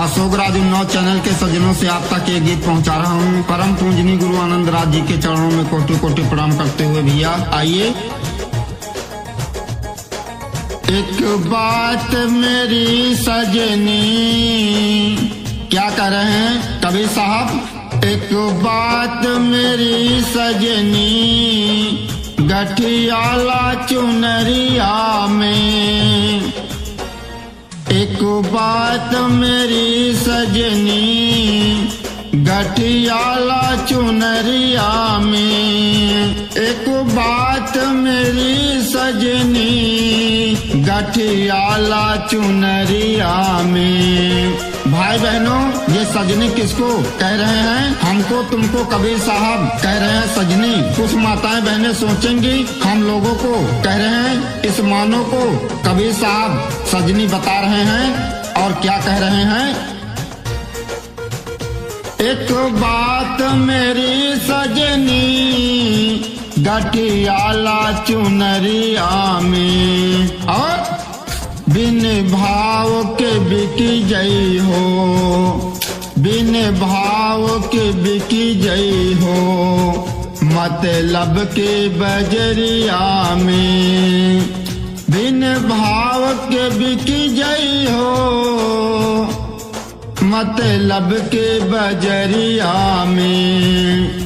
Ashok Raj Unnao channel के सज्जनों से आप तक ये गीत पहुंचा रहा हूं। परम पूजनी गुरु आनंद राज जी के चरणों में कोटि कोटि प्रणाम करते हुए भैया आइए। एक बात मेरी सजनी, क्या कह रहे हैं कबीर साहब? एक बात मेरी सजनी, गठियाला चुनरिया में। एक बात मेरी सजनी, गठियाला चुनरिया में। एक बात मेरी सजनी, गठियाला चुनरिया में। भाई बहनों, ये सजनी किसको कह रहे हैं? हमको तुमको कबीर साहब कह रहे हैं सजनी। कुछ माताएं बहनें सोचेंगी हम लोगों को कह रहे हैं, इस मानो को कबीर साहब सजनी बता रहे हैं। और क्या कह रहे हैं? एक बात मेरी सजनी, गठियाला चुनरिया में। और बिन भाव के बिकी जई हो, बिन भाव के बिकी जई हो, मतलब के बजरिया में। बिन भाव के बिकी जई हो, मतलब के बजरिया में।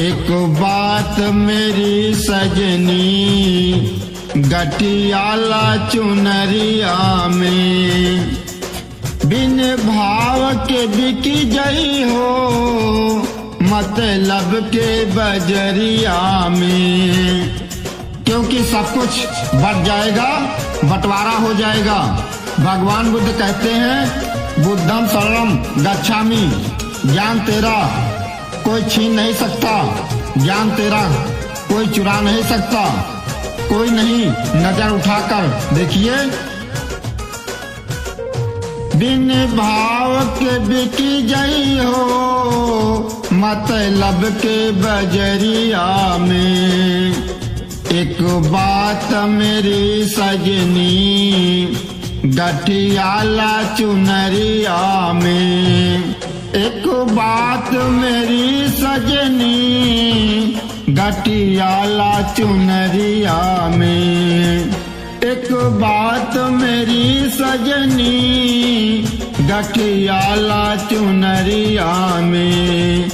एक बात मेरी सजनी, गठियाला चुनरिया में। बिन भाव के बिकी जई हो, मतलब के बजरिया में। क्योंकि सब कुछ बट जाएगा, बंटवारा हो जाएगा। भगवान बुद्ध कहते हैं, बुद्धम शरणम गच्छामि। ज्ञान तेरा कोई छीन नहीं सकता, ज्ञान तेरा कोई चुरा नहीं सकता। कोई नहीं, नजर उठाकर देखिए। बिन भाव के बिकी जई हो, मतलब के बजरिया में। एक बात मेरी सजनी, गठियाला चुनरिया में। एक बात मेरी सजनी, गठियाला चुनरिया में। एक बात मेरी सजनी, गठियाला चुनरिया में।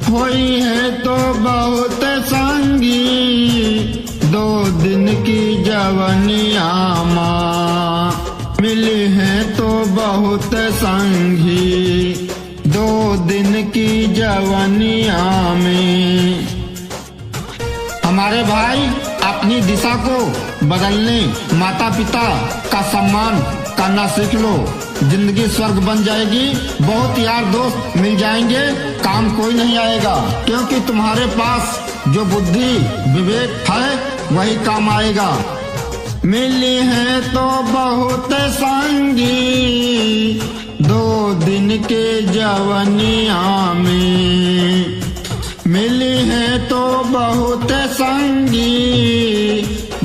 हुई है तो बहुत संगी, 2 दिन की जवनिया माँ। मिली है तो बहुत संगी, 2 दिन की जवनिया में। हमारे भाई अपनी दिशा को बदलने, माता पिता का सम्मान करना सीख लो। जिंदगी स्वर्ग बन जाएगी। बहुत यार दोस्त मिल जाएंगे, काम कोई नहीं आएगा। क्योंकि तुम्हारे पास जो बुद्धि विवेक है वही काम आएगा। मिली है तो बहुत संगी, 2 दिन के जवनिया में। मिली है तो बहुत संगी,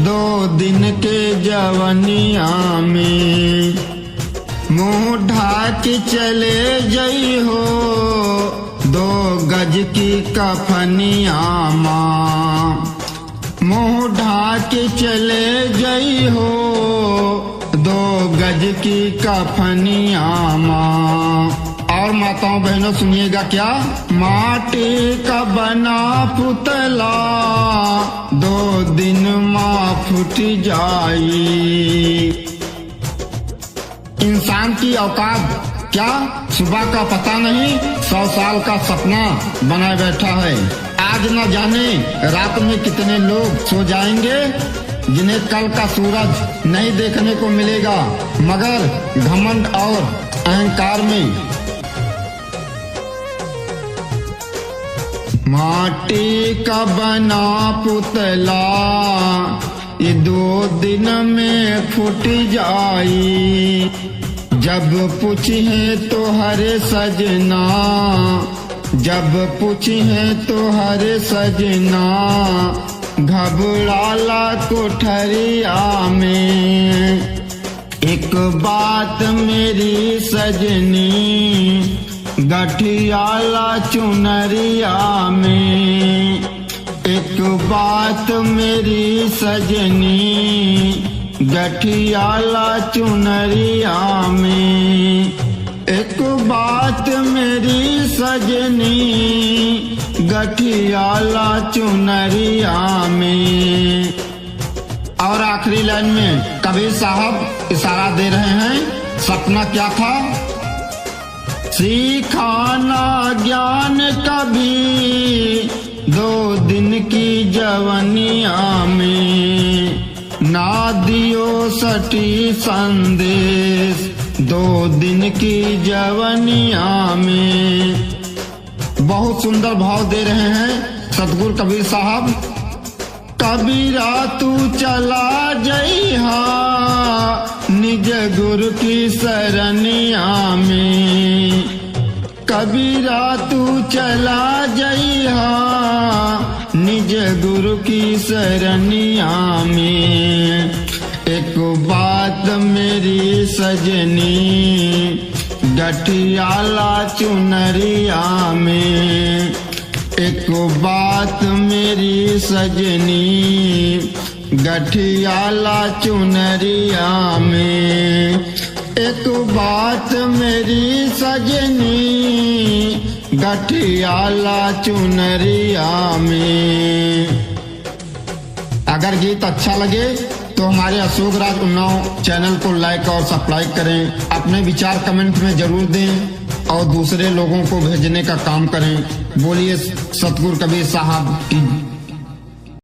2 दिन के जवनिया में। मुँह ढाक चले जई हो, 2 गज की कफनिया माँ। मुँह ढाक चले जई हो, 2 गज की कफनिया माँ। और माताओं बहनों सुनिएगा क्या? माटी का बना पुतला, 2 दिन माँ फूट जाई। इंसान की औकात क्या सुबह का पता नहीं, 100 साल का सपना बनाए बैठा है। आज न जाने रात में कितने लोग सो जाएंगे, जिन्हें कल का सूरज नहीं देखने को मिलेगा। मगर घमंड और अहंकार में। माटी का बना पुतला, ये 2 दिन में फूट जाई। जब पूछे तो हरे सजना, जब पूछे तो हरे सजना, घबराला कोठरिया में। एक बात मेरी सजनी गठियाला चुनरिया में, एक बात मेरी सजनी गठियाला चुनरिया में, एक बात मेरी सजनी गठियाला चुनरिया में। और आखिरी लाइन में कबीर साहब इशारा दे रहे हैं, सपना क्या था? सीखाना ज्ञान कभी 2 दिन की जवनिया में, ना दियो सटी संदेश 2 दिन की जवनिया में। बहुत सुंदर भाव दे रहे हैं सतगुरु कबीर साहब। कबीरा तू चला जइहा निज गुरु की सरनिया में, कबीरा तू चला जइहा निज गुरु की सरनिया में। एक बात मेरी सजनी गठियाला चुनरिया में, एक बात मेरी सजनी गठियाला चुनरिया में, एक बात मेरी सजनी गठियाला चुनरिया में। अगर गीत अच्छा लगे तो हमारे अशोक राज उन्नाव चैनल को लाइक और सब्सक्राइब करें, अपने विचार कमेंट में जरूर दें और दूसरे लोगों को भेजने का काम करें। बोलिए सतगुरु कबीर साहब की